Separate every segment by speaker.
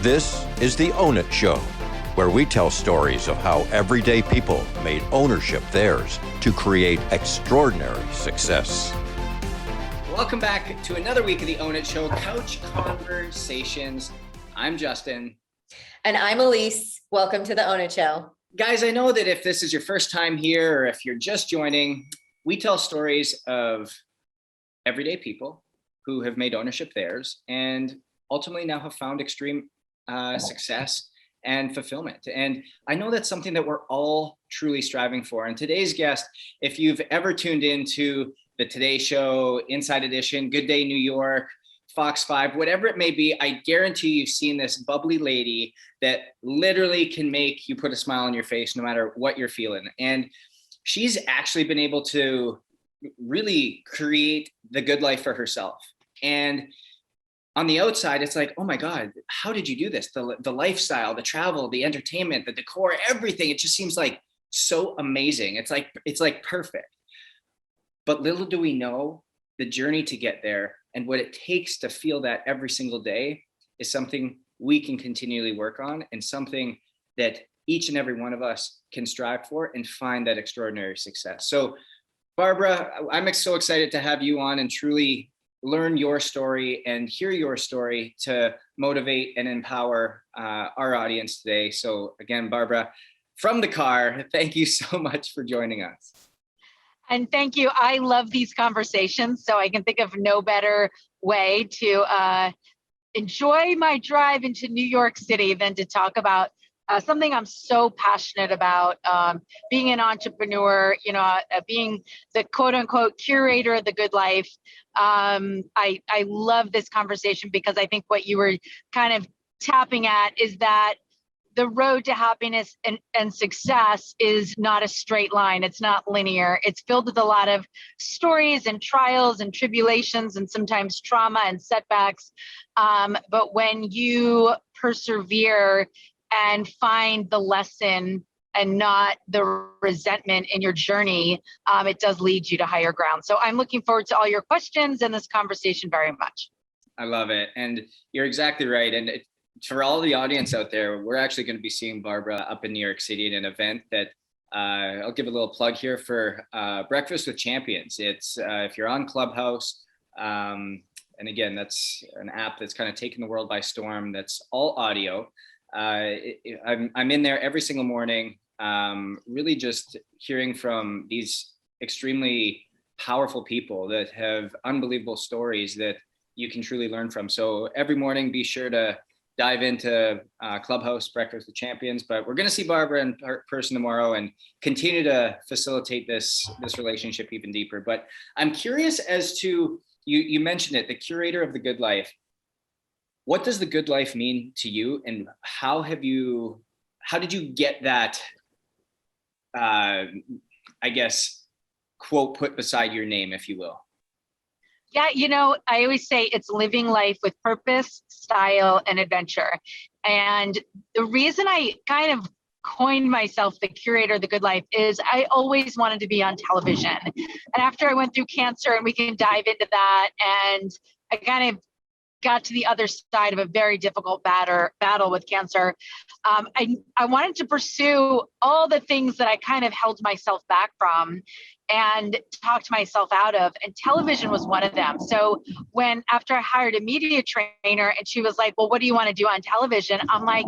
Speaker 1: This is the Own It Show, where we tell stories of how everyday people made ownership theirs to create extraordinary success.
Speaker 2: Welcome back to another week of the Own It Show, Couch Conversations. I'm Justin.
Speaker 3: And I'm Elise. Welcome to the Own It Show.
Speaker 2: Guys, I know that if this is your first time here or if you're just joining, we tell stories of everyday people who have made ownership theirs and ultimately now have found extreme success and fulfillment. And I know that's something that we're all truly striving for. And today's guest, if you've ever tuned into the Today Show, Inside Edition, Good Day New York, Fox 5, whatever it may be, I guarantee you've seen this bubbly lady that literally can make you put a smile on your face no matter what you're feeling. And she's actually been able to really create the good life for herself. And on the outside, it's like, oh my God, how did you do this? The lifestyle, the travel, the entertainment, the decor, everything. It just seems like so amazing. It's like perfect. But little do we know, the journey to get there and what it takes to feel that every single day is something we can continually work on, and something that each and every one of us can strive for and find that extraordinary success. So Barbara, I'm so excited to have you on and truly learn your story and hear your story to motivate and empower our audience today. So again, Barbara, from the car, thank you so much for joining us.
Speaker 4: And thank you. I love these conversations, so I can think of no better way to enjoy my drive into New York City than to talk about something I'm so passionate about, being an entrepreneur, being the quote unquote curator of the good life. I love this conversation because I think what you were kind of tapping at is that the road to happiness and success is not a straight line. It's not linear. It's filled with a lot of stories and trials and tribulations and sometimes trauma and setbacks. But when you persevere and find the lesson and not the resentment in your journey, it does lead you to higher ground. So I'm looking forward to all your questions and this conversation very much.
Speaker 2: I love it. And you're exactly right. And for all the audience out there, we're actually going to be seeing Barbara up in New York City at an event that I'll give a little plug here for Breakfast with Champions. It's if you're on Clubhouse, and again, that's an app that's kind of taken the world by storm. That's all audio. I'm in there every single morning, really just hearing from these extremely powerful people that have unbelievable stories that you can truly learn from. So every morning, be sure to dive into Clubhouse Breakfast with Champions. But we're going to see Barbara in person tomorrow and continue to facilitate this relationship even deeper. But I'm curious as to, you mentioned it, the curator of the good life. What does the good life mean to you, and how did you get that, I guess, quote put beside your name, if you will?
Speaker 4: Yeah, I always say it's living life with purpose, style, and adventure. And the reason I kind of coined myself the curator of the good life is I always wanted to be on television. And after I went through cancer, and we can dive into that, and I kind of got to the other side of a very difficult battle with cancer. I wanted to pursue all the things that I kind of held myself back from and talked myself out of, and television was one of them. So after I hired a media trainer and she was like, well, what do you want to do on television? I'm like,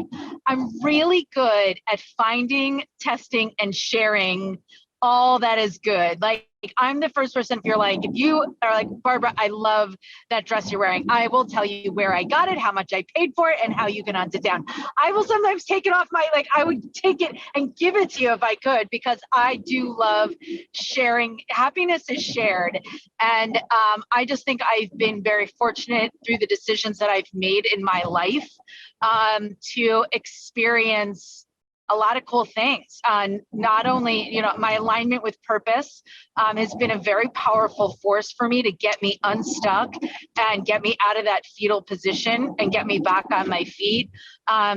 Speaker 4: I'm really good at finding, testing, and sharing all that is good. Like, I'm the first person, if you are like, Barbara, I love that dress you're wearing, I will tell you where I got it, how much I paid for it, and how you can hunt it down. I will sometimes take it off I would take it and give it to you if I could, because I do love sharing. Happiness is shared. And I just think I've been very fortunate through the decisions that I've made in my life to experience a lot of cool things. Not only, my alignment with purpose has been a very powerful force for me to get me unstuck and get me out of that fetal position and get me back on my feet.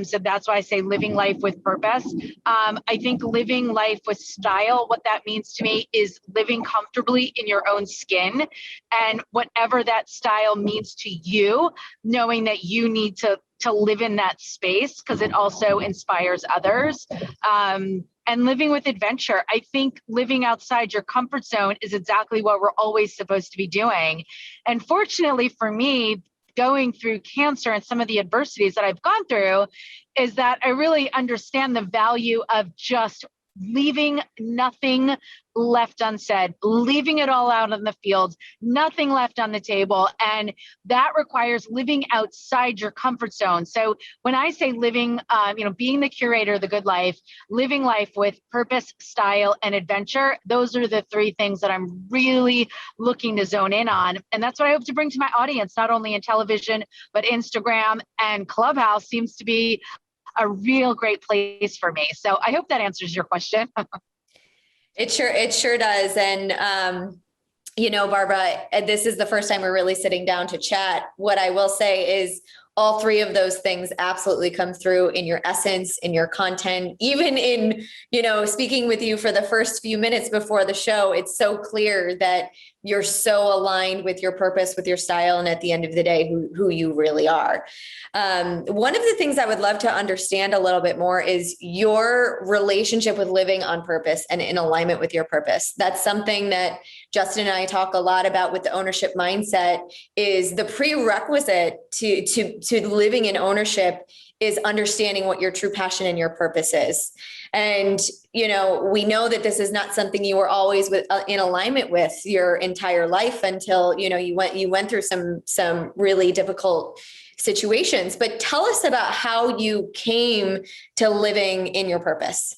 Speaker 4: So that's why I say living life with purpose. I think living life with style, what that means to me is living comfortably in your own skin, and whatever that style means to you, knowing that you need to to live in that space because it also inspires others. And living with adventure, I think living outside your comfort zone is exactly what we're always supposed to be doing. And fortunately for me, going through cancer and some of the adversities that I've gone through is that I really understand the value of just leaving nothing left unsaid, leaving it all out in the field, nothing left on the table. And that requires living outside your comfort zone. So when I say living, being the curator of the good life, living life with purpose, style, and adventure, those are the three things that I'm really looking to zone in on. And that's what I hope to bring to my audience, not only in television, but Instagram and Clubhouse seems to be a real great place for me. So I hope that answers your question.
Speaker 3: It sure does. And, Barbara, this is the first time we're really sitting down to chat. What I will say is all three of those things absolutely come through in your essence, in your content, even in, speaking with you for the first few minutes before the show. It's so clear that you're so aligned with your purpose, with your style, and at the end of the day, who you really are. One of the things I would love to understand a little bit more is your relationship with living on purpose and in alignment with your purpose. That's something that Justin and I talk a lot about with the ownership mindset. Is the prerequisite to living in ownership is understanding what your true passion and your purpose is. And, we know that this is not something you were always in alignment with your entire life until, you went through some really difficult situations. But tell us about how you came to living in your purpose.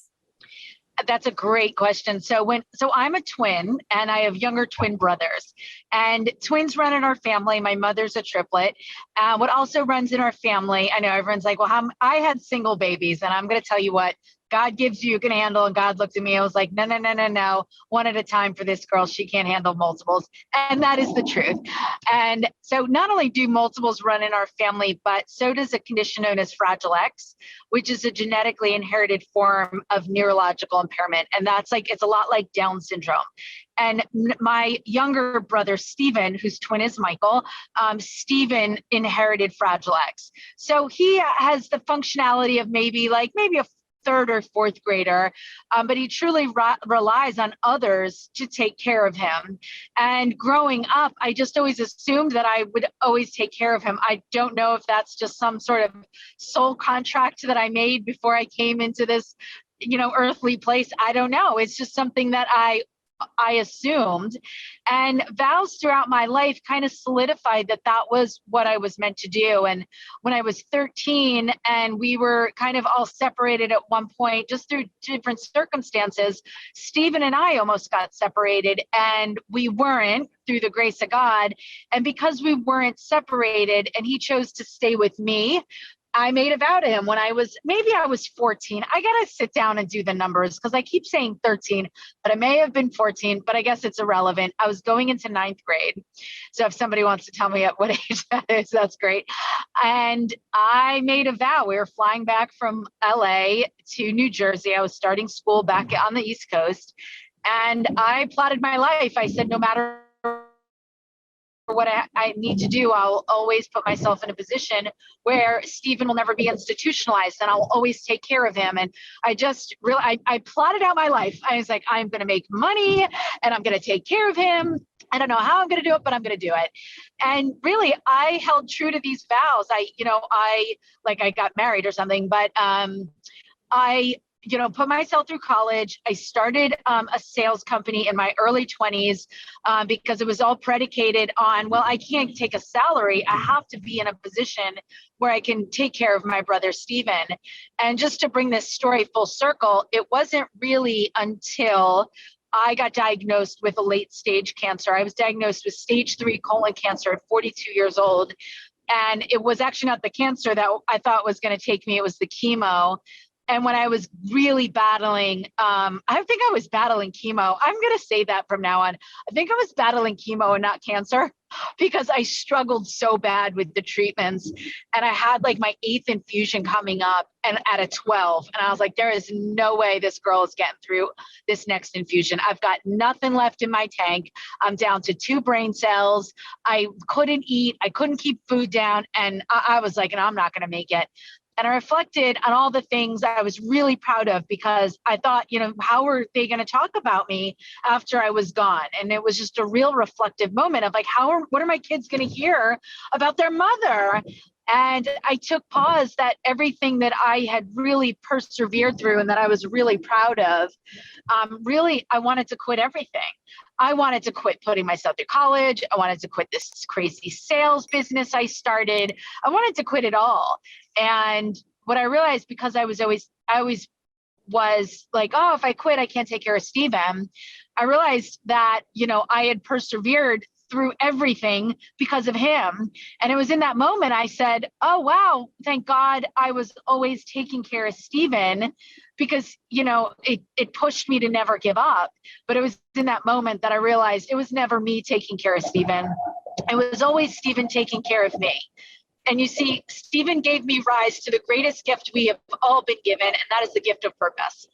Speaker 4: That's a great question. So I'm a twin and I have younger twin brothers, and twins run in our family. My mother's a triplet. What also runs in our family, I know everyone's like, well, I had single babies, and I'm going to tell you what, God gives you can handle. And God looked at me. I was like, no, one at a time for this girl. She can't handle multiples. And that is the truth. And so not only do multiples run in our family, but so does a condition known as Fragile X, which is a genetically inherited form of neurological impairment. And it's a lot like Down syndrome. And my younger brother, Stephen, whose twin is Michael, Stephen inherited Fragile X. So he has the functionality of maybe a third or fourth grader, but he truly relies on others to take care of him. And growing up, I just always assumed that I would always take care of him. I don't know if that's just some sort of soul contract that I made before I came into this, earthly place. I don't know. It's just something that I assumed, and vows throughout my life kind of solidified that was what I was meant to do. And when I was 13 and we were kind of all separated at one point, just through different circumstances, Stephen and I almost got separated, and we weren't, through the grace of God. And because we weren't separated and he chose to stay with me, I made a vow to him when I was 14. I got to sit down and do the numbers because I keep saying 13, but I may have been 14, but I guess it's irrelevant. I was going into 9th grade. So if somebody wants to tell me at what age that is, that's great. And I made a vow. We were flying back from LA to New Jersey. I was starting school back on the East Coast, and I plotted my life. I said, no matter what I need to do, I'll always put myself in a position where Stephen will never be institutionalized, and I'll always take care of him. And I just really, I plotted out my life. I was like, I'm going to make money and I'm going to take care of him. I don't know how I'm going to do it, but I'm going to do it. And really, I held true to these vows. I got married or something, but I put myself through college. I started a sales company in my early 20s because it was all predicated on, well, I can't take a salary. I have to be in a position where I can take care of my brother, Stephen. And just to bring this story full circle, it wasn't really until I got diagnosed with a late stage cancer. I was diagnosed with stage 3 colon cancer at 42 years old. And it was actually not the cancer that I thought was going to take me. It was the chemo. And when I was really battling, I think I was battling chemo. I'm going to say that from now on. I think I was battling chemo and not cancer because I struggled so bad with the treatments. And I had like my 8th infusion coming up and at a 12. And I was like, there is no way this girl is getting through this next infusion. I've got nothing left in my tank. I'm down to 2 brain cells. I couldn't eat. I couldn't keep food down. And I was like, and I'm not going to make it. And I reflected on all the things I was really proud of because I thought, you know, how are they going to talk about me after I was gone? And it was just a real reflective moment of like, what are my kids going to hear about their mother? And I took pause that everything that I had really persevered through and that I was really proud of, really, I wanted to quit everything. I wanted to quit putting myself through college. I wanted to quit this crazy sales business I started. I wanted to quit it all. And what I realized, because I always was like, oh, if I quit, I can't take care of Steven. I realized that, you know, I had persevered through everything because of him. And it was in that moment I said, oh, wow, thank God I was always taking care of Steven, because, you know, it pushed me to never give up. But it was in that moment that I realized it was never me taking care of Steven. It was always Steven taking care of me. And you see, Steven gave me rise to the greatest gift we have all been given, and that is the gift of purpose.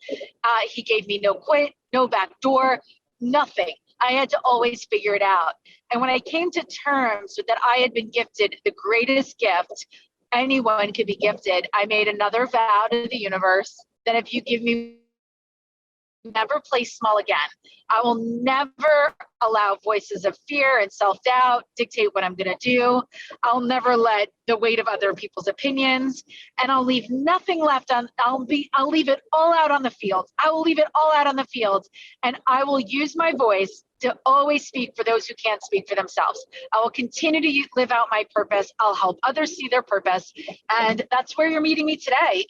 Speaker 4: He gave me no quit, no back door, nothing. I had to always figure it out. And when I came to terms with that I had been gifted the greatest gift anyone could be gifted, I made another vow to the universe that if you give me, never play small again. I will never allow voices of fear and self-doubt dictate what I'm going to do. I'll never let the weight of other people's opinions, and I'll leave nothing left on. I'll leave it all out on the field. I will leave it all out on the field, and I will use my voice to always speak for those who can't speak for themselves. I will continue to live out my purpose. I'll help others see their purpose, and that's where you're meeting me today.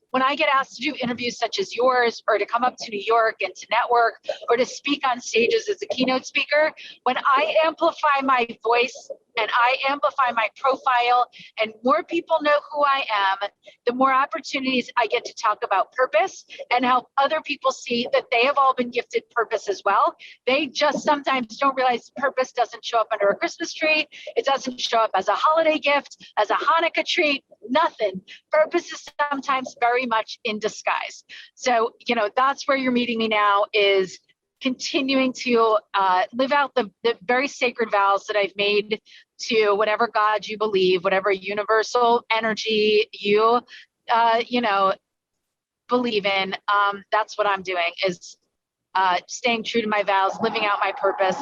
Speaker 4: When I get asked to do interviews such as yours, or to come up to New York and to network, or to speak on stages as a keynote speaker, when I amplify my voice and I amplify my profile and more people know who I am, the more opportunities I get to talk about purpose and help other people see that they have all been gifted purpose as well. They just sometimes don't realize purpose doesn't show up under a Christmas tree. It doesn't show up as a holiday gift, as a Hanukkah treat, nothing. Purpose is sometimes very much in disguise. So, you know, that's where you're meeting me now, is continuing to live out the very sacred vows that I've made to whatever God you believe, whatever universal energy you, believe in. That's what I'm doing, is staying true to my vows, living out my purpose,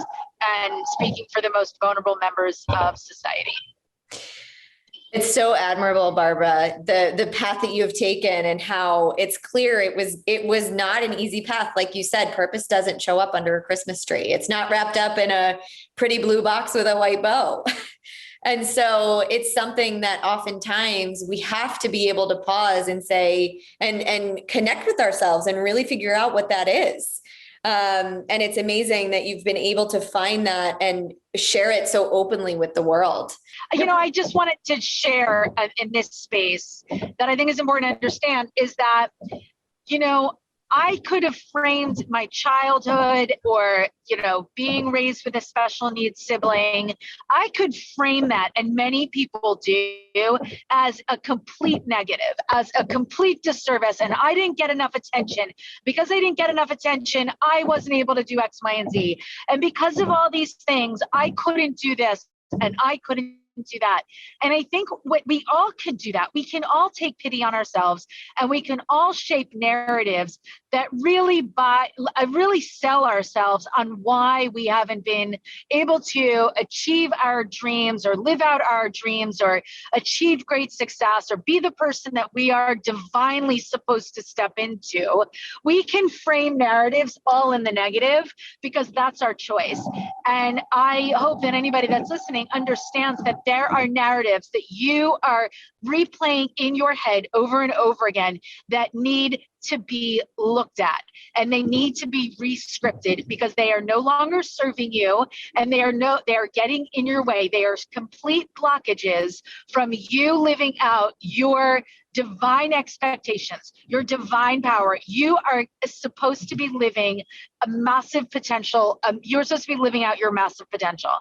Speaker 4: and speaking for the most vulnerable members of society.
Speaker 3: It's so admirable, Barbara, the path that you have taken, and how it's clear it was not an easy path. Like you said, purpose doesn't show up under a Christmas tree. It's not wrapped up in a pretty blue box with a white bow. And so it's something that oftentimes we have to be able to pause and say, and connect with ourselves and really figure out what that is. And it's amazing that you've been able to find that and share it so openly with the world.
Speaker 4: You know, I just wanted to share in this space that I think is important to understand is that, you know, I could have framed my childhood, or, you know, being raised with a special needs sibling. I could frame that, and many people do, as a complete negative, as a complete disservice. And I didn't get enough attention. Because I didn't get enough attention, I wasn't able to do X, Y, and Z. And because of all these things, I couldn't do this and I couldn't do that. And I think what we all can do that. We can all take pity on ourselves, and we can all shape narratives that really sell ourselves on why we haven't been able to achieve our dreams, or live out our dreams, or achieve great success, or be the person that we are divinely supposed to step into. We can frame narratives all in the negative, because that's our choice. And I hope that anybody that's listening understands that there are narratives that you are replaying in your head over and over again that need to be looked at, and they need to be re-scripted because they are no longer serving you, and they are getting in your way. They are complete blockages from you living out your divine expectations, your divine power. You are supposed to be living a massive potential. You're supposed to be living out your massive potential,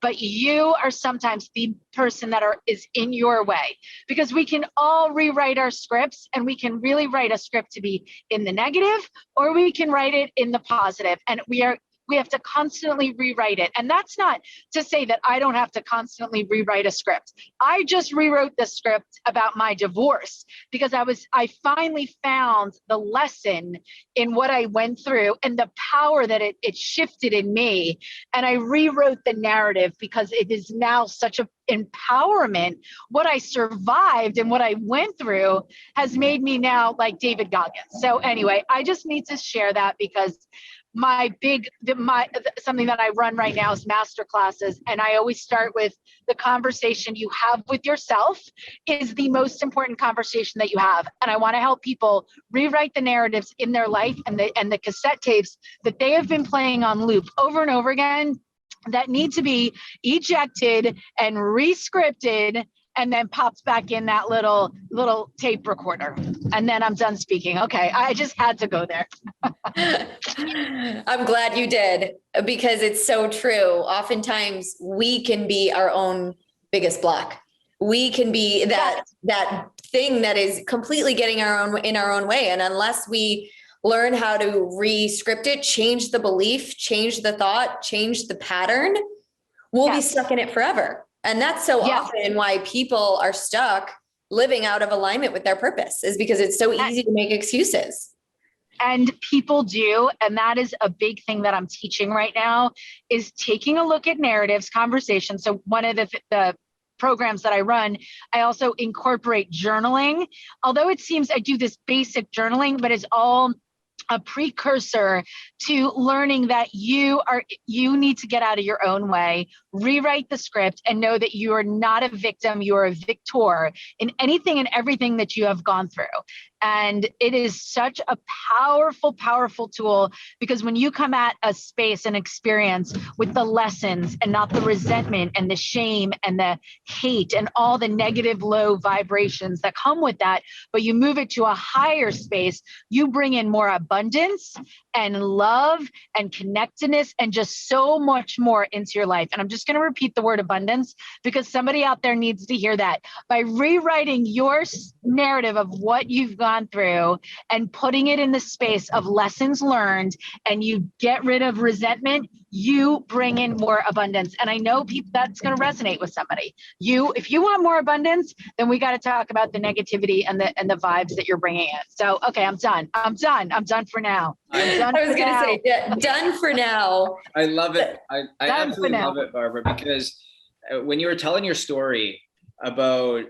Speaker 4: but you are sometimes the person that is in your way, because we can all rewrite our scripts, and we can really write a script to be in the negative, or we can write it in the positive. And we have to constantly rewrite it. And that's not to say that I don't have to constantly rewrite a script. I just rewrote the script about my divorce because I finally found the lesson in what I went through and the power that it shifted in me. And I rewrote the narrative because it is now such an empowerment. What I survived and what I went through has made me now like David Goggins. So anyway, I just need to share that because something that I run right now is master classes. And I always start with the conversation you have with yourself is the most important conversation that you have. And I want to help people rewrite the narratives in their life and the cassette tapes that they have been playing on loop over and over again that need to be ejected and re-scripted, and then pops back in that little tape recorder. And then I'm done speaking. Okay, I just had to go there.
Speaker 3: I'm glad you did, because it's so true. Oftentimes we can be our own biggest block. We can be that thing that is completely getting in our own way. And unless we learn how to re-script it, change the belief, change the thought, change the pattern, we'll be stuck in it forever. And that's so often why people are stuck living out of alignment with their purpose, is because it's so easy to make excuses.
Speaker 4: And people do. And that is a big thing that I'm teaching right now, is taking a look at narratives, conversations. So one of the programs that I run, I also incorporate journaling. Although it seems I do this basic journaling, but it's all a precursor to learning that you need to get out of your own way, rewrite the script, and know that you are not a victim, you are a victor in anything and everything that you have gone through. And it is such a powerful, powerful tool, because when you come at a space and experience with the lessons and not the resentment and the shame and the hate and all the negative low vibrations that come with that, but you move it to a higher space, you bring in more abundance and love and connectedness and just so much more into your life. And I'm just going to repeat the word abundance because somebody out there needs to hear that. By rewriting your narrative of what you've gone through and putting it in the space of lessons learned, and you get rid of resentment, you bring in more abundance. And I know that's going to resonate with somebody. If you want more abundance, then we got to talk about the negativity and the vibes that you're bringing in. So, okay, I'm done for now.
Speaker 3: I was going to say, done for now.
Speaker 2: I love it. I absolutely love it, Barbara, because when you were telling your story about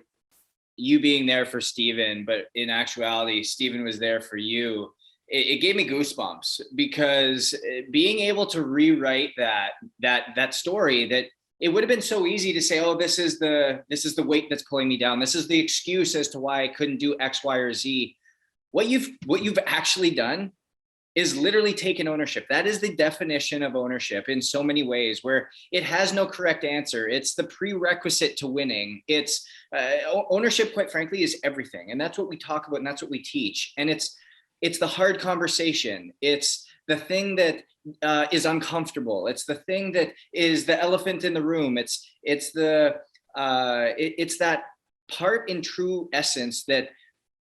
Speaker 2: you being there for Stephen, but in actuality, Stephen was there for you, it gave me goosebumps, because being able to rewrite that story, that it would have been so easy to say, oh, this is the weight that's pulling me down. This is the excuse as to why I couldn't do X, Y, or Z. What you've actually done is literally taken ownership. That is the definition of ownership in so many ways, where it has no correct answer. It's the prerequisite to winning. It's ownership, quite frankly, is everything. And that's what we talk about, and that's what we teach. And it's the hard conversation. It's the thing that is uncomfortable. It's the thing that is the elephant in the room. It's that part in true essence that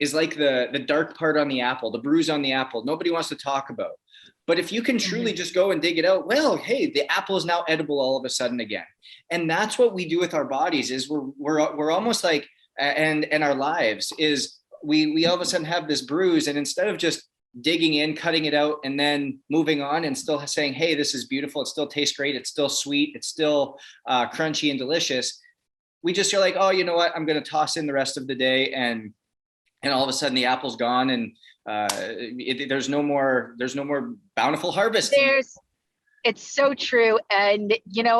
Speaker 2: is like the dark part on the apple, the bruise on the apple. Nobody wants to talk about. But if you can truly just go and dig it out, well, hey, the apple is now edible all of a sudden again. And that's what we do with our bodies, is we're almost like, and our lives is we all of a sudden have this bruise, and instead of just digging in, cutting it out, and then moving on and still saying, hey, this is beautiful, it still tastes great, it's still sweet, it's still crunchy and delicious, we just are like, oh, you know what, I'm going to toss in the rest of the day, and all of a sudden the apple's gone, and there's no more bountiful harvest.
Speaker 4: It's so true. And,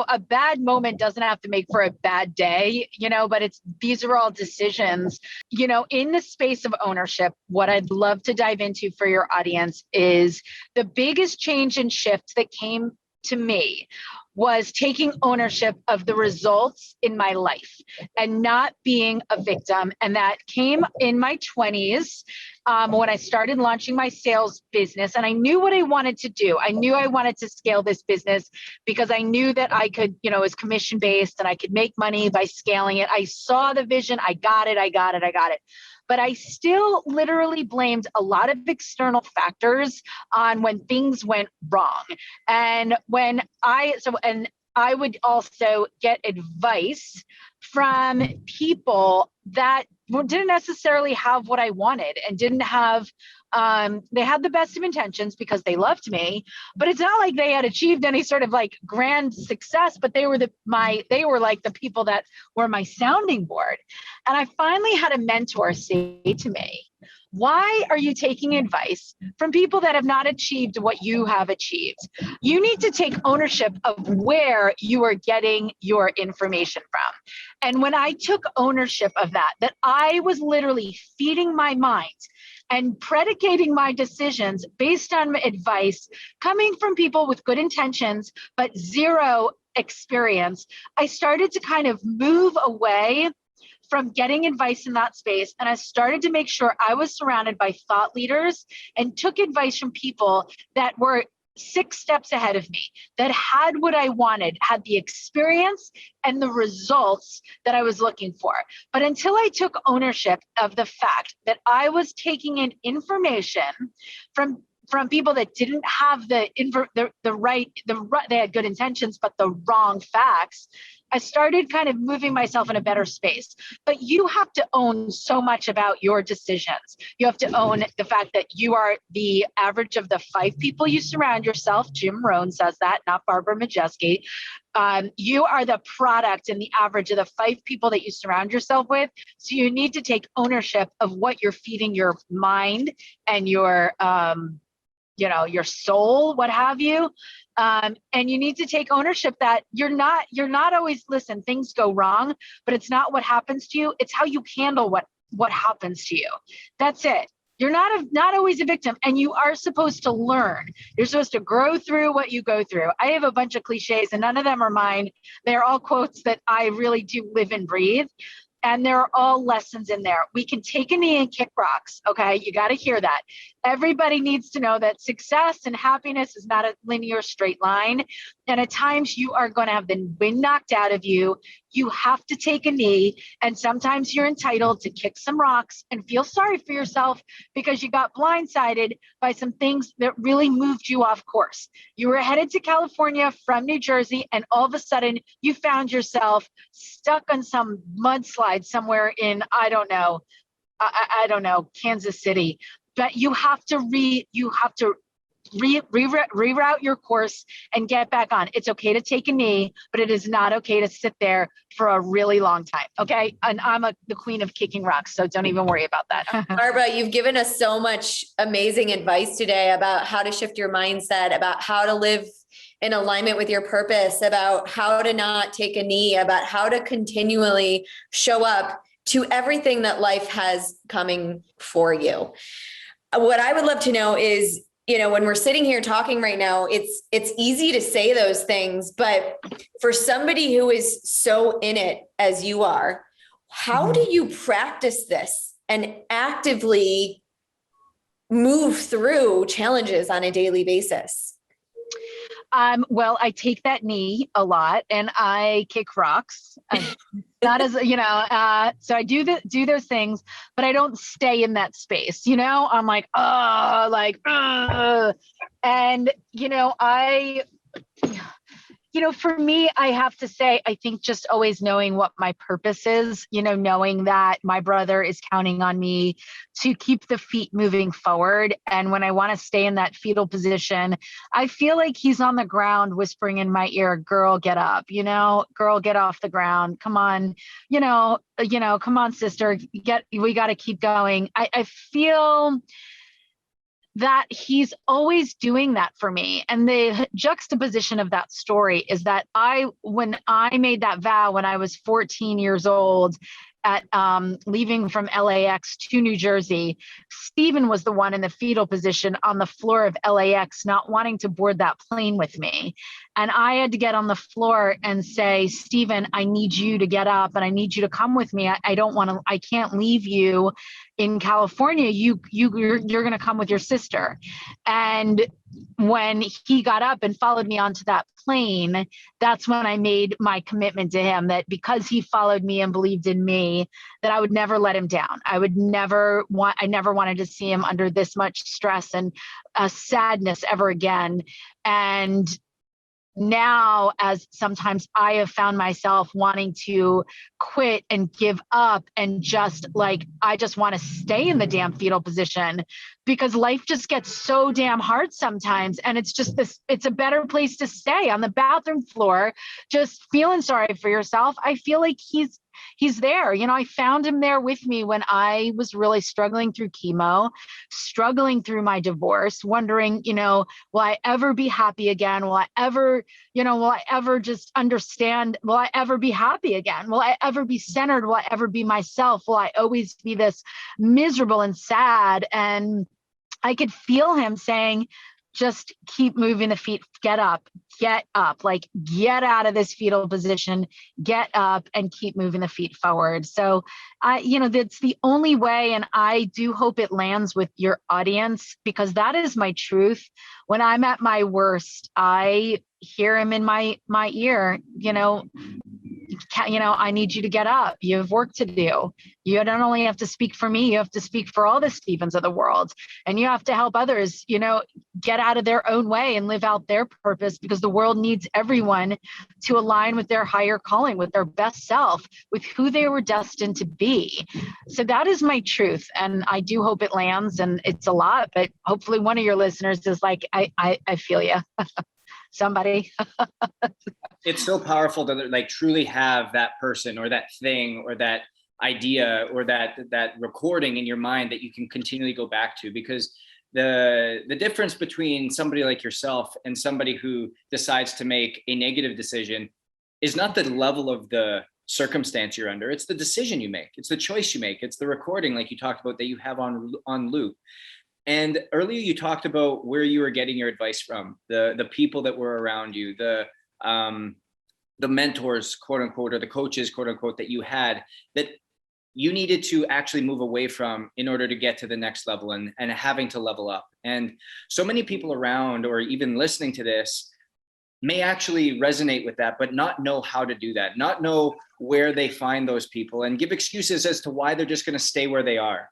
Speaker 4: a bad moment doesn't have to make for a bad day, but these are all decisions, in the space of ownership. What I'd love to dive into for your audience is the biggest change and shift that came to me was taking ownership of the results in my life and not being a victim. And that came in my 20s when I started launching my sales business. And I knew what I wanted to do. I knew I wanted to scale this business because I knew that I could, it was commission based and I could make money by scaling it. I saw the vision. I got it. But I still literally blamed a lot of external factors on when things went wrong. And I would also get advice from people that didn't necessarily have what I wanted and didn't have, they had the best of intentions because they loved me, but it's not like they had achieved any sort of like grand success, but they were like the people that were my sounding board. And I finally had a mentor say to me, why are you taking advice from people that have not achieved what you have achieved? You need to take ownership of where you are getting your information from. And when I took ownership of that I was literally feeding my mind and predicating my decisions based on advice coming from people with good intentions, but zero experience, I started to kind of move away from getting advice in that space. And I started to make sure I was surrounded by thought leaders and took advice from people that were 6 steps ahead of me, that had what I wanted, had the experience and the results that I was looking for. But until I took ownership of the fact that I was taking in information from people that didn't have they had good intentions, but the wrong facts, I started kind of moving myself in a better space. But you have to own so much about your decisions. You have to own the fact that you are the average of the 5 people you surround yourself. Jim Rohn says that, not Barbara Majesty. You are the product and the average of the 5 people that you surround yourself with. So you need to take ownership of what you're feeding your mind and your soul, what have you. And you need to take ownership that you're not always, listen, things go wrong, but it's not what happens to you. It's how you handle what happens to you. That's it. You're not always a victim, and you are supposed to learn. You're supposed to grow through what you go through. I have a bunch of cliches and none of them are mine. They're all quotes that I really do live and breathe. And there are all lessons in there. We can take a knee and kick rocks. Okay. You got to hear that. Everybody needs to know that success and happiness is not a linear straight line. And at times you are going to have the wind knocked out of you. You have to take a knee. And sometimes you're entitled to kick some rocks and feel sorry for yourself because you got blindsided by some things that really moved you off course. You were headed to California from New Jersey, and all of a sudden you found yourself stuck on some mudslide somewhere in, I don't know, Kansas City. But you have to reroute your course and get back on. It's okay to take a knee, but it is not okay to sit there for a really long time. Okay. And I'm the queen of kicking rocks, so don't even worry about that.
Speaker 3: Barbara, you've given us so much amazing advice today about how to shift your mindset, about how to live in alignment with your purpose, about how to not take a knee, about how to continually show up to everything that life has coming for you. What I would love to know is, when we're sitting here talking right now, it's easy to say those things, but for somebody who is so in it as you are, how do you practice this and actively move through challenges on a daily basis?
Speaker 4: Well, I take that knee a lot and I kick rocks. Not as, so I do those things, but I don't stay in that space. I'm like, and, for me, I have to say, I think just always knowing what my purpose is, knowing that my brother is counting on me to keep the feet moving forward. And when I want to stay in that fetal position, I feel like he's on the ground whispering in my ear, girl, get up, girl, get off the ground. Come on, come on, sister, we got to keep going. I feel that he's always doing that for me. And the juxtaposition of that story is that when I made that vow when I was 14 years old, at leaving from LAX to New Jersey, Stephen was the one in the fetal position on the floor of LAX, not wanting to board that plane with me. And I had to get on the floor and say, Stephen, I need you to get up and I need you to come with me. I can't leave you in California. You're going to come with your sister. And when he got up and followed me onto that plane, that's when I made my commitment to him that because he followed me and believed in me, that I would never let him down. I never wanted to see him under this much stress and sadness ever again. And now, as sometimes I have found myself wanting to quit and give up and I just want to stay in the damn fetal position because life just gets so damn hard sometimes. And it's a better place to stay on the bathroom floor, just feeling sorry for yourself. I feel like he's there. I found him there with me when I was really struggling through chemo, struggling through my divorce, wondering, will I ever be happy again? Will I ever just understand? Will I ever be happy again? Will I ever be centered? Will I ever be myself? Will I always be this miserable and sad? And I could feel him saying, just keep moving the feet, get up, like get out of this fetal position, get up and keep moving the feet forward. So that's the only way. And I do hope it lands with your audience because that is my truth. When I'm at my worst, I hear him in my ear, I need you to get up. You have work to do. You don't only have to speak for me, you have to speak for all the Stephens of the world. And you have to help others, get out of their own way and live out their purpose because the world needs everyone to align with their higher calling, with their best self, with who they were destined to be. So that is my truth. And I do hope it lands, and it's a lot, but hopefully one of your listeners is like, I feel you. Somebody.
Speaker 2: It's so powerful to truly have that person or that thing or that idea or that recording in your mind that you can continually go back to, because the difference between somebody like yourself and somebody who decides to make a negative decision is not the level of the circumstance you're under. It's the decision you make. It's the choice you make. It's the recording, like you talked about, that you have on loop. And earlier you talked about where you were getting your advice from, the people that were around you, the mentors, quote unquote, or the coaches, quote unquote, that you had, that you needed to actually move away from in order to get to the next level and having to level up. And so many people around or even listening to this may actually resonate with that, but not know how to do that, not know where they find those people and give excuses as to why they're just going to stay where they are.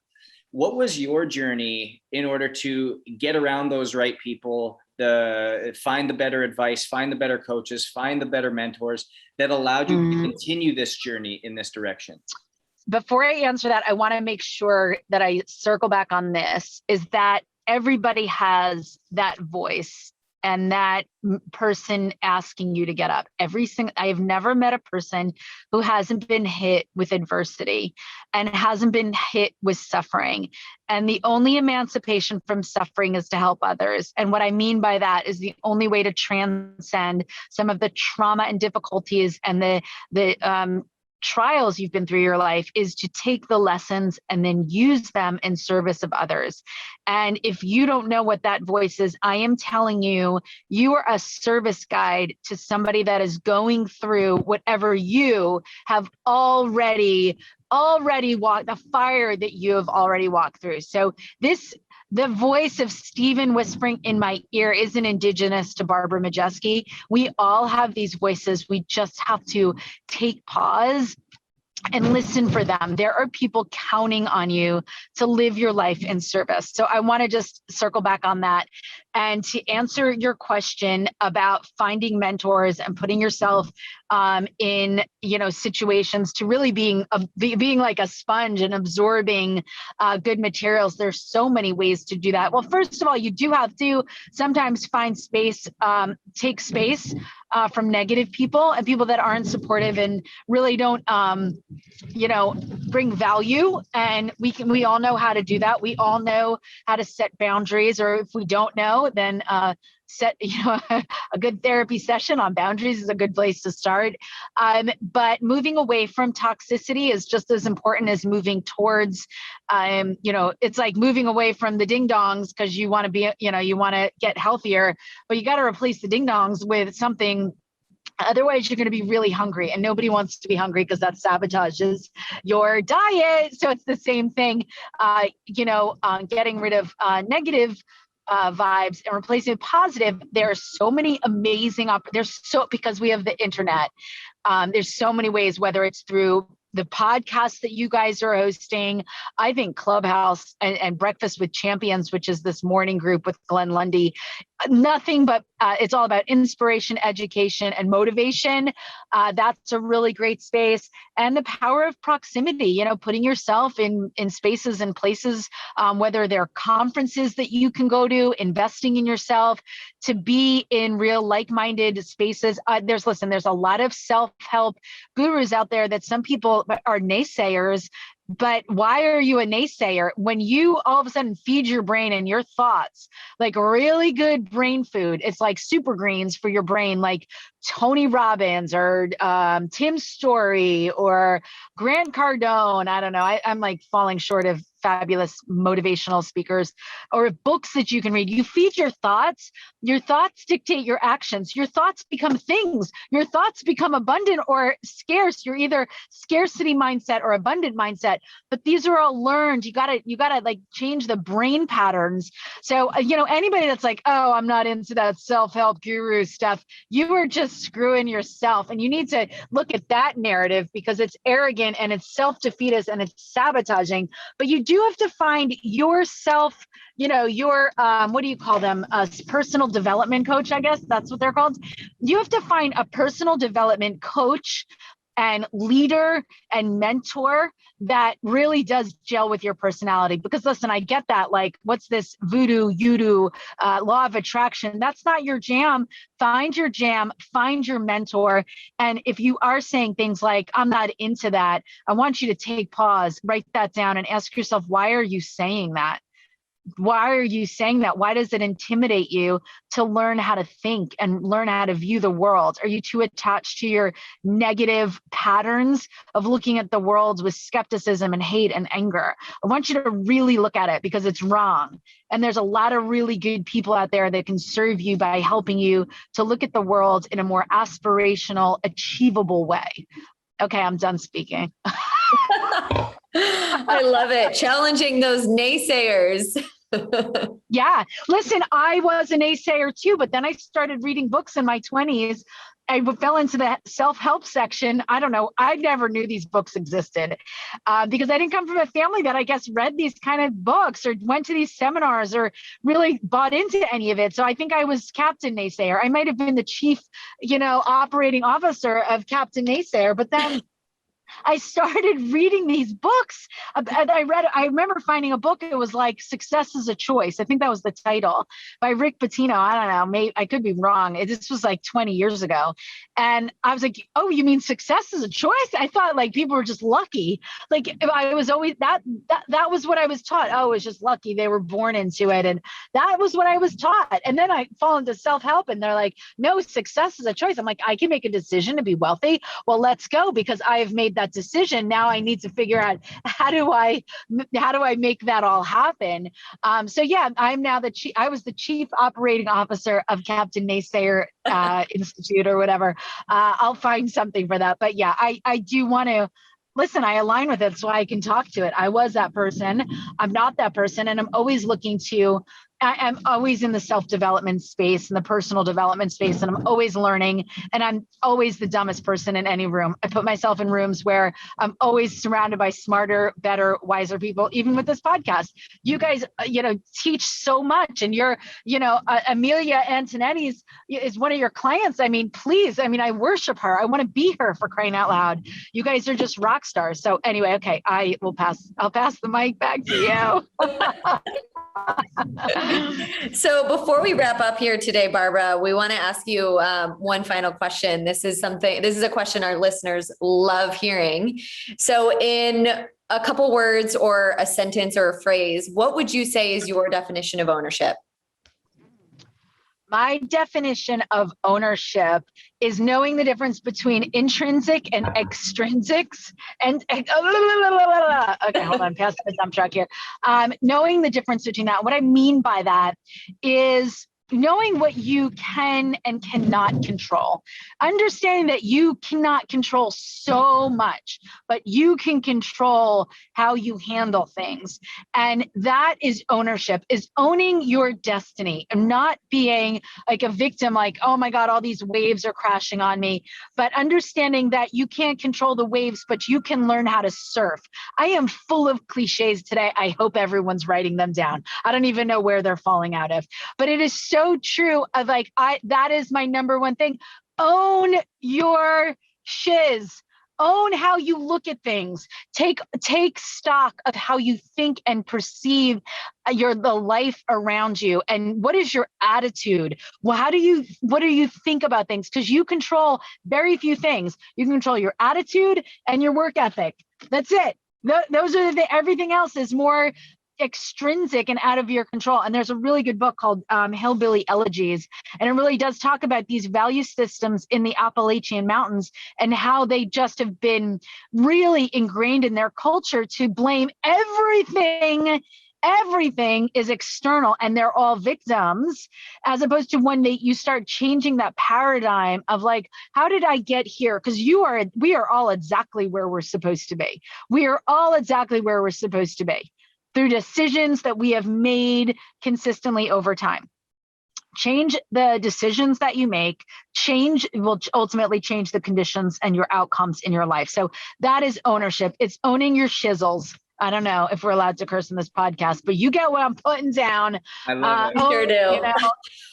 Speaker 2: What was your journey in order to get around those right people, find the better advice, find the better coaches, find the better mentors that allowed you to continue this journey in this direction?
Speaker 4: Before I answer that, I want to make sure that I circle back on this, is that everybody has that voice and that person asking you to get up. I have never met a person who hasn't been hit with adversity and hasn't been hit with suffering. And the only emancipation from suffering is to help others. And what I mean by that is the only way to transcend some of the trauma and difficulties and the trials you've been through your life is to take the lessons and then use them in service of others. And if you don't know what that voice is, I am telling you, you are a service guide to somebody that is going through whatever you have already walked, the fire that you have already walked through. So the voice of Stephen whispering in my ear isn't indigenous to Barbara Majesty. We all have these voices. We just have to take pause and listen for them. There are people counting on you to live your life in service. So I want to just circle back on that. And to answer your question about finding mentors and putting yourself in, situations to really being like a sponge and absorbing good materials. There's so many ways to do that. Well, first of all, you do have to sometimes find space, take space from negative people and people that aren't supportive and really don't, bring value. And we all know how to do that. We all know how to set boundaries, or if we don't know, then set a good therapy session on boundaries is a good place to start. But moving away from toxicity is just as important as moving towards, it's like moving away from the ding dongs because you want to be, you want to get healthier, but you got to replace the ding dongs with something. Otherwise, you're going to be really hungry, and nobody wants to be hungry because that sabotages your diet. So it's the same thing, getting rid of negative vibes and replacing with positive. There are so many amazing, because we have the internet, there's so many ways, whether it's through the podcast that you guys are hosting. I think Clubhouse and Breakfast with Champions, which is this morning group with Glenn Lundy, nothing but it's all about inspiration, education, and motivation. That's a really great space. And the power of proximity, putting yourself in spaces and places, whether they're conferences that you can go to, investing in yourself, to be in real like-minded spaces. There's a lot of self-help gurus out there that some people are naysayers. But why are you a naysayer when you all of a sudden feed your brain and your thoughts like really good brain food? It's like super greens for your brain, like Tony Robbins or Tim Story or Grant Cardone. I don't know. I'm like falling short of fabulous motivational speakers or books that you can read. You feed your thoughts dictate your actions. Your thoughts become things. Your thoughts become abundant or scarce. You're either scarcity mindset or abundant mindset, but these are all learned. You gotta like change the brain patterns. So, anybody that's like, oh, I'm not into that self-help guru stuff, you are just screwing yourself. And you need to look at that narrative because it's arrogant and it's self-defeatist and it's sabotaging. But you do have to find yourself, your, what do you call them? A personal development coach, I guess that's what they're called. You have to find a personal development coach and leader and mentor that really does gel with your personality. Because listen, I get that, like, what's this voodoo, you law of attraction? That's not your jam. Find your jam, find your mentor. And if you are saying things like, I'm not into that, I want you to take pause, write that down and ask yourself, why are you saying that? Why are you saying that? Why does it intimidate you to learn how to think and learn how to view the world? Are you too attached to your negative patterns of looking at the world with skepticism and hate and anger? I want you to really look at it because it's wrong. And there's a lot of really good people out there that can serve you by helping you to look at the world in a more aspirational, achievable way. Okay, I'm done speaking.
Speaker 3: I love it. Challenging those naysayers.
Speaker 4: Yeah. Listen, I was a naysayer too, but then I started reading books in my 20s. I fell into the self-help section. I don't know. I never knew these books existed because I didn't come from a family that I guess read these kind of books or went to these seminars or really bought into any of it. So I think I was Captain Naysayer. I might have been the chief, operating officer of Captain Naysayer, but then I started reading these books. I remember finding a book. It was like Success is a Choice. I think that was the title, by Rick Pitino. I don't know. Maybe I could be wrong. This was like 20 years ago. And I was like, oh, you mean success is a choice? I thought like people were just lucky. Like I was always that was what I was taught. Oh, it's just lucky. They were born into it. And that was what I was taught. And then I fall into self-help and they're like, no, success is a choice. I'm like, I can make a decision to be wealthy. Well, let's go, because I have made that decision. Now I need to figure out how do I make that all happen. So yeah, I'm now I was the chief operating officer of Captain Naysayer Institute or whatever. I'll find something for that. But yeah, I do want to listen. I align with it so I can talk to it. I was that person. I'm not that person. And I'm always looking to I'm always in the self-development space and the personal development space, and I'm always learning, and I'm always the dumbest person in any room. I put myself in rooms where I'm always surrounded by smarter, better, wiser people. Even with this podcast, you guys, teach so much, and you're, Amelia Antonetti is one of your clients. I mean, please, I worship her. I want to be her, for crying out loud. You guys are just rock stars. So anyway, okay, I'll pass the mic back to you.
Speaker 3: So before we wrap up here today, Barbara, we want to ask you one final question. This is a question our listeners love hearing. So in a couple words or a sentence or a phrase, what would you say is your definition of ownership?
Speaker 4: My definition of ownership is knowing the difference between intrinsic and extrinsics. And okay, hold on, pass the dump truck here. Knowing the difference between that. What I mean by that is knowing what you can and cannot control. Understanding that you cannot control so much, but you can control how you handle things. And that is ownership, is owning your destiny and not being like a victim, like, oh my God, all these waves are crashing on me. But understanding that you can't control the waves, but you can learn how to surf. I am full of cliches today. I hope everyone's writing them down. I don't even know where they're falling out of, but it is so true of that is my number one thing. Own your shiz. Own how you look at things. Take stock of how you think and perceive the life around you. And what is your attitude? Well, what do you think about things? Because you control very few things. You can control your attitude and your work ethic. That's it. Those are everything else is more extrinsic and out of your control. And there's a really good book called Hillbilly Elegies, and it really does talk about these value systems in the Appalachian Mountains and how they just have been really ingrained in their culture to blame everything is external and they're all victims, as opposed to when you start changing that paradigm of like, how did I get here? Because we are all exactly where we're supposed to be. We are all exactly where we're supposed to be, through decisions that we have made consistently over time. Change the decisions that you make, will ultimately change the conditions and your outcomes in your life. So that is ownership. It's owning your shizzles. I don't know if we're allowed to curse in this podcast, but you get what I'm putting down.
Speaker 2: I love it.
Speaker 3: Sure do.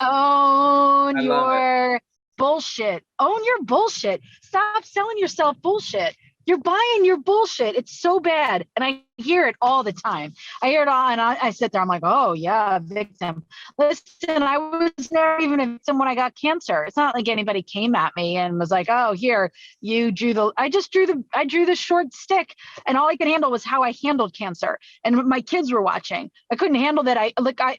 Speaker 4: Own your bullshit. Own your bullshit. Stop selling yourself bullshit. You're buying your bullshit. It's so bad. And I hear it all the time. I hear it all, and I sit there. I'm like, oh yeah, victim. Listen, I was never even a victim when I got cancer. It's not like anybody came at me and was like, oh, here, you drew I drew the short stick, and all I could handle was how I handled cancer. And my kids were watching. I couldn't handle that.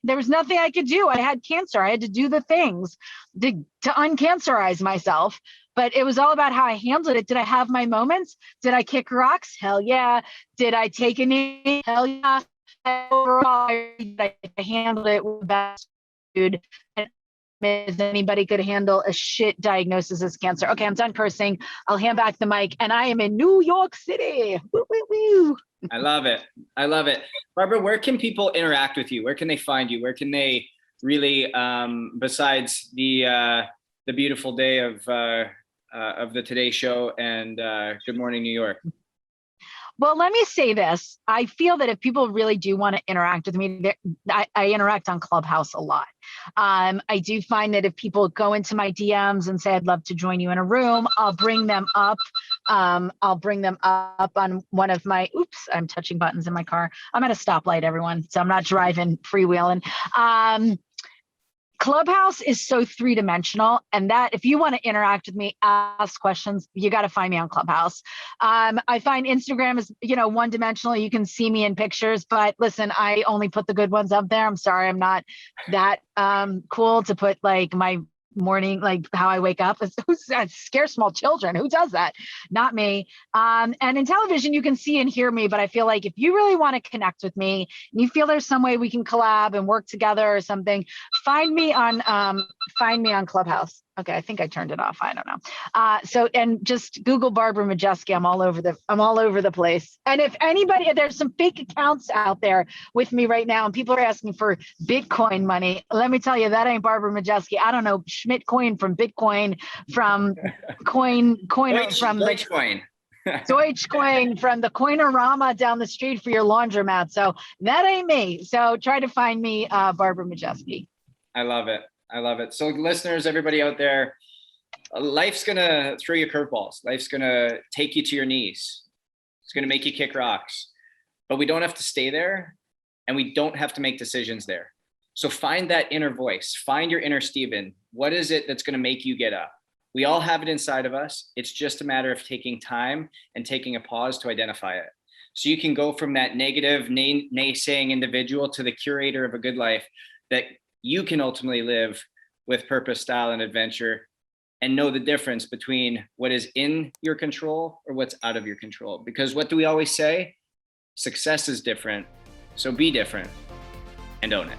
Speaker 4: There was nothing I could do. I had cancer. I had to do the things to uncancerize myself. But it was all about how I handled it. Did I have my moments? Did I kick rocks? Hell yeah. Did I take a knee? Hell yeah. Overall, I handled it with the best dude. As anybody could handle a shit diagnosis as cancer. Okay, I'm done cursing. I'll hand back the mic, and I am in New York City. Woo, woo, woo.
Speaker 2: I love it. I love it. Barbara, where can people interact with you? Where can they find you? Where can they really, besides the beautiful day of the Today Show and Good Morning New York?
Speaker 4: Well, let me say this. I feel that if people really do want to interact with me, I interact on Clubhouse a lot. I do find that if people go into my DMs and say, I'd love to join you in a room, I'll bring them up. I'll bring them up on one of my, oops, I'm touching buttons in my car. I'm at a stoplight, everyone, so I'm not driving, freewheeling. Clubhouse is so three-dimensional, and that if you want to interact with me, ask questions, you got to find me on Clubhouse. I find Instagram is, one-dimensional. You can see me in pictures, but listen, I only put the good ones up there. I'm sorry, I'm not that cool to put like my morning, like how I wake up. It scares small children. Who does that? Not me. And in television, you can see and hear me, but I feel like if you really want to connect with me and you feel there's some way we can collab and work together or something, find me on Clubhouse. Okay, I think I turned it off. I don't know. So, and just Google Barbara Majesty. I'm all over the place. And if anybody, there's some fake accounts out there with me right now, and people are asking for Bitcoin money. Let me tell you, that ain't Barbara Majesty. I don't know Schmidt coin from Bitcoin, from coin from the
Speaker 2: Dogecoin.
Speaker 4: Dogecoin from the Coinorama down the street for your laundromat. So that ain't me. So try to find me, Barbara Majesty.
Speaker 2: I love it. I love it. So listeners, everybody out there, life's going to throw you curveballs. Life's going to take you to your knees. It's going to make you kick rocks, but we don't have to stay there, and we don't have to make decisions there. So find that inner voice, find your inner Steven. What is it that's going to make you get up? We all have it inside of us. It's just a matter of taking time and taking a pause to identify it. So you can go from that negative, naysaying individual to the curator of a good life that you can ultimately live with purpose, style, and adventure, and know the difference between what is in your control or what's out of your control. Because what do we always say? Success is different. So be different and own it.